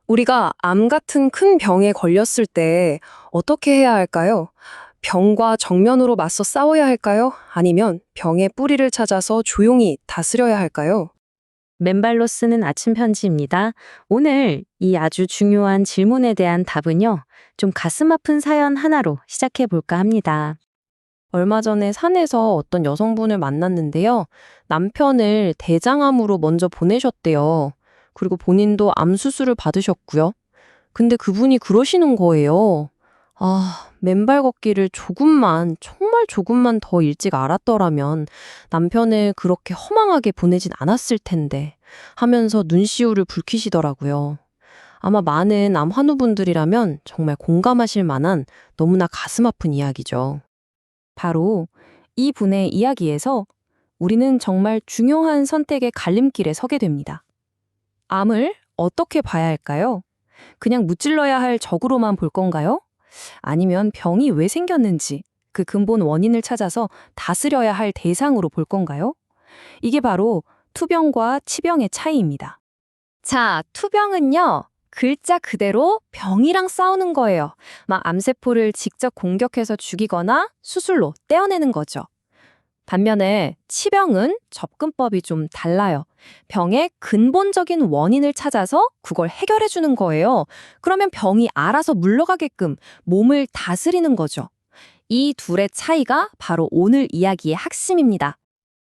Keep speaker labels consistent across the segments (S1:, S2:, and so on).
S1: 우리가 암 같은 큰 병에 걸렸을 때 어떻게 해야 할까요? 병과 정면으로 맞서 싸워야 할까요? 아니면 병의 뿌리를 찾아서 조용히 다스려야 할까요?
S2: 맨발로 쓰는 아침 편지입니다. 오늘 이 아주 중요한 질문에 대한 답은요, 좀 가슴 아픈 사연 하나로 시작해 볼까 합니다.
S1: 얼마 전에 산에서 어떤 여성분을 만났는데요. 남편을 대장암으로 먼저 보내셨대요. 그리고 본인도 암 수술을 받으셨고요. 근데 그분이 그러시는 거예요. 아, 맨발 걷기를 정말 조금만 더 일찍 알았더라면 남편을 그렇게 허망하게 보내진 않았을 텐데 하면서 눈시울을 붉히시더라고요. 아마 많은 암 환우분들이라면 정말 공감하실 만한 너무나 가슴 아픈 이야기죠.
S2: 바로 이 분의 이야기에서 우리는 정말 중요한 선택의 갈림길에 서게 됩니다. 암을 어떻게 봐야 할까요? 그냥 무찔러야 할 적으로만 볼 건가요? 아니면 병이 왜 생겼는지 그 근본 원인을 찾아서 다스려야 할 대상으로 볼 건가요? 이게 바로 투병과 치병의 차이입니다. 자, 투병은요, 글자 그대로 병이랑 싸우는 거예요. 막 암세포를 직접 공격해서 죽이거나 수술로 떼어내는 거죠. 반면에 치병은 접근법이 좀 달라요. 병의 근본적인 원인을 찾아서 그걸 해결해 주는 거예요. 그러면 병이 알아서 물러가게끔 몸을 다스리는 거죠. 이 둘의 차이가 바로 오늘 이야기의 핵심입니다.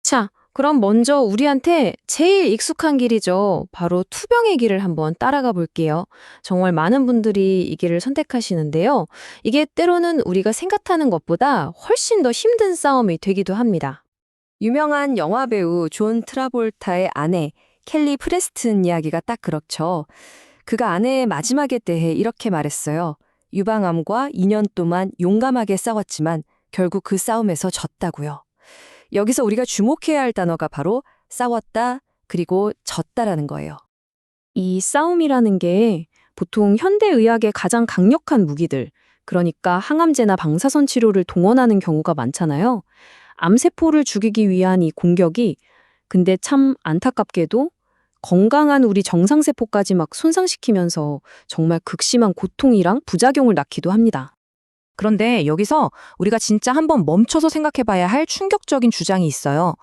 S2: 자, 그럼 먼저 우리한테 제일 익숙한 길이죠. 바로 투병의 길을 한번 따라가 볼게요. 정말 많은 분들이 이 길을 선택하시는데요. 이게 때로는 우리가 생각하는 것보다 훨씬 더 힘든 싸움이 되기도 합니다. 유명한 영화배우 존 트라볼타의 아내 켈리 프레스튼 이야기가 딱 그렇죠. 그가 아내의 마지막에 대해 이렇게 말했어요. 유방암과 2년 동안 용감하게 싸웠지만 결국 그 싸움에서 졌다고요. 여기서 우리가 주목해야 할 단어가 바로 싸웠다 그리고 졌다라는 거예요. 이 싸움이라는 게 보통 현대의학의 가장 강력한 무기들, 그러니까 항암제나 방사선 치료를 동원하는 경우가 많잖아요. 암세포를 죽이기 위한 이 공격이 근데 참 안타깝게도 건강한 우리 정상세포까지 막 손상시키면서 정말 극심한 고통이랑 부작용을 낳기도 합니다.
S3: 그런데 여기서 우리가 진짜 한번 멈춰서 생각해 봐야 할 충격적인 주장이 있어요.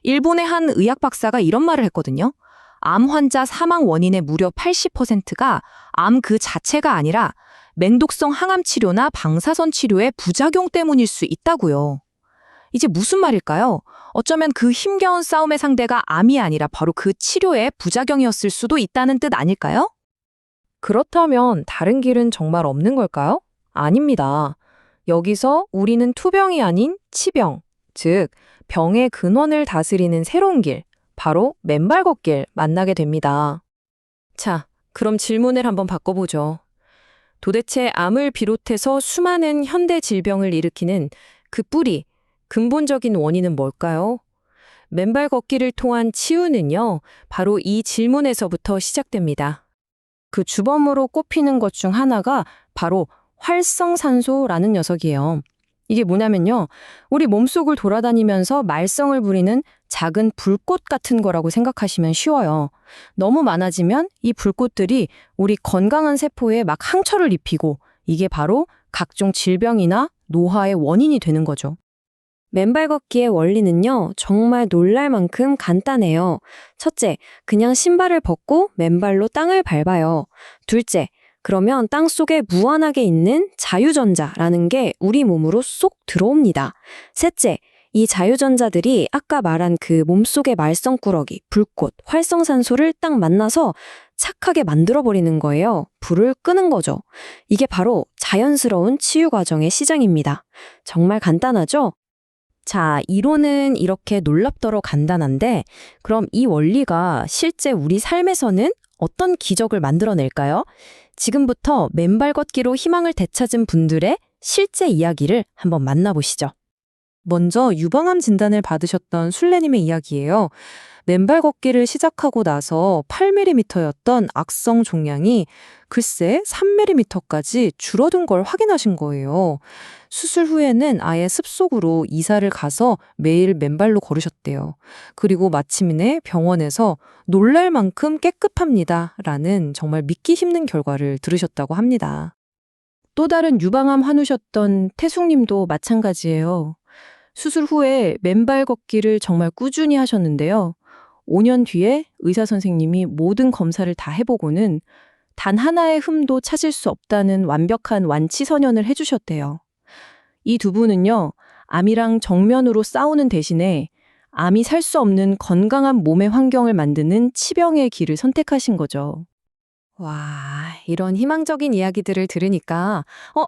S3: 일본의 한 의학 박사가 이런 말을 했거든요. 암 환자 사망 원인의 무려 80%가 암 그 자체가 아니라 맹독성 항암 치료나 방사선 치료의 부작용 때문일 수 있다고요. 이제 무슨 말일까요? 어쩌면 그 힘겨운 싸움의 상대가 암이 아니라 바로 그 치료의 부작용이었을 수도 있다는 뜻 아닐까요?
S1: 그렇다면 다른 길은 정말 없는 걸까요? 아닙니다. 여기서 우리는 투병이 아닌 치병, 즉 병의 근원을 다스리는 새로운 길, 바로 맨발 걷길 만나게 됩니다. 자, 그럼 질문을 한번 바꿔보죠. 도대체 암을 비롯해서 수많은 현대 질병을 일으키는 그 뿌리, 근본적인 원인은 뭘까요? 맨발 걷기를 통한 치유는요, 바로 이 질문에서부터 시작됩니다. 그 주범으로 꼽히는 것 중 하나가 바로 활성산소라는 녀석이에요. 이게 뭐냐면요. 우리 몸속을 돌아다니면서 말썽을 부리는 작은 불꽃 같은 거라고 생각하시면 쉬워요. 너무 많아지면 이 불꽃들이 우리 건강한 세포에 막 항처를 입히고 이게 바로 각종 질병이나 노화의 원인이 되는 거죠. 맨발 걷기의 원리는요, 정말 놀랄 만큼 간단해요. 첫째, 그냥 신발을 벗고 맨발로 땅을 밟아요. 둘째, 그러면 땅 속에 무한하게 있는 자유전자라는 게 우리 몸으로 쏙 들어옵니다. 셋째, 이 자유전자들이 아까 말한 그 몸속의 말썽꾸러기, 불꽃, 활성산소를 딱 만나서 착하게 만들어버리는 거예요. 불을 끄는 거죠. 이게 바로 자연스러운 치유 과정의 시작입니다. 정말 간단하죠? 자, 이론은 이렇게 놀랍도록 간단한데, 그럼 이 원리가 실제 우리 삶에서는 어떤 기적을 만들어낼까요? 지금부터 맨발 걷기로 희망을 되찾은 분들의 실제 이야기를 한번 만나보시죠.
S3: 먼저 유방암 진단을 받으셨던 순례님의 이야기예요.
S2: 맨발 걷기를 시작하고 나서 8mm였던 악성 종양이 글쎄 3mm까지 줄어든 걸 확인하신 거예요. 수술 후에는 아예 습속으로 이사를 가서 매일 맨발로 걸으셨대요. 그리고 마침내 병원에서 놀랄 만큼 깨끗합니다. 라는 정말 믿기 힘든 결과를 들으셨다고 합니다. 또 다른 유방암 환우셨던 태숙님도 마찬가지예요. 수술 후에 맨발 걷기를 정말 꾸준히 하셨는데요. 5년 뒤에 의사 선생님이 모든 검사를 다 해보고는 단 하나의 흠도 찾을 수 없다는 완벽한 완치 선언을 해주셨대요. 이 두 분은요, 암이랑 정면으로 싸우는 대신에 암이 살 수 없는 건강한 몸의 환경을 만드는 치병의 길을 선택하신 거죠.
S3: 와, 이런 희망적인 이야기들을 들으니까,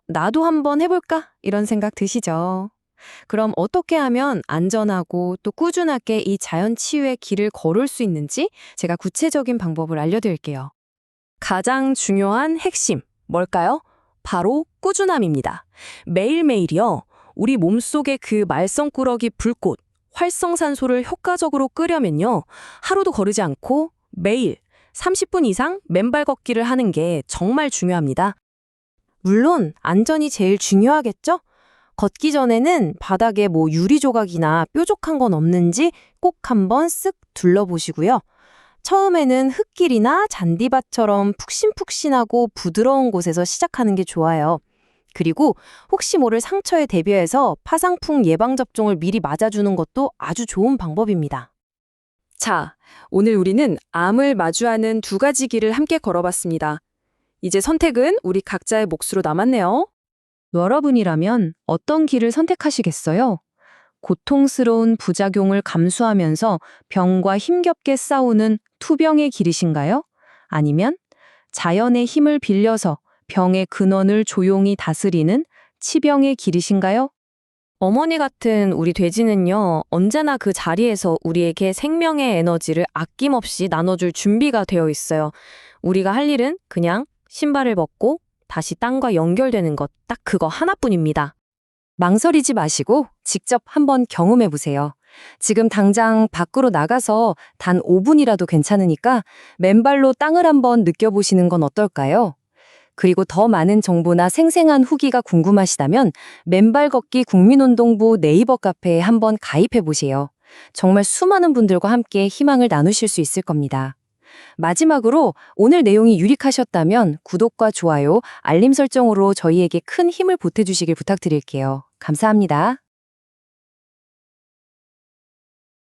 S3: 나도 한번 해볼까? 이런 생각 드시죠? 그럼 어떻게 하면 안전하고 또 꾸준하게 이 자연 치유의 길을 걸을 수 있는지 제가 구체적인 방법을 알려드릴게요. 가장 중요한 핵심, 뭘까요? 바로 꾸준함입니다. 매일매일이요. 우리 몸속의 그 말썽꾸러기 불꽃, 활성산소를 효과적으로 끄려면요. 하루도 거르지 않고 매일 30분 이상 맨발 걷기를 하는 게 정말 중요합니다. 물론 안전이 제일 중요하겠죠? 걷기 전에는 바닥에 유리 조각이나 뾰족한 건 없는지 꼭 한번 쓱 둘러보시고요. 처음에는 흙길이나 잔디밭처럼 푹신푹신하고 부드러운 곳에서 시작하는 게 좋아요. 그리고 혹시 모를 상처에 대비해서 파상풍 예방접종을 미리 맞아주는 것도 아주 좋은 방법입니다. 자, 오늘 우리는 암을 마주하는 두 가지 길을 함께 걸어봤습니다. 이제 선택은 우리 각자의 몫으로 남았네요.
S2: 여러분이라면 어떤 길을 선택하시겠어요? 고통스러운 부작용을 감수하면서 병과 힘겹게 싸우는 투병의 길이신가요? 아니면 자연의 힘을 빌려서 병의 근원을 조용히 다스리는 치병의 길이신가요?
S3: 어머니 같은 우리 돼지는요, 언제나 그 자리에서 우리에게 생명의 에너지를 아낌없이 나눠줄 준비가 되어 있어요. 우리가 할 일은 그냥 신발을 벗고 다시 땅과 연결되는 것, 딱 그거 하나뿐입니다.
S2: 망설이지 마시고 직접 한번 경험해 보세요. 지금 당장 밖으로 나가서 단 5분이라도 괜찮으니까 맨발로 땅을 한번 느껴보시는 건 어떨까요? 그리고 더 많은 정보나 생생한 후기가 궁금하시다면 맨발 걷기 국민운동부 네이버 카페에 한번 가입해 보세요. 정말 수많은 분들과 함께 희망을 나누실 수 있을 겁니다. 마지막으로 오늘 내용이 유익하셨다면 구독과 좋아요, 알림 설정으로 저희에게 큰 힘을 보태주시길 부탁드릴게요. 감사합니다.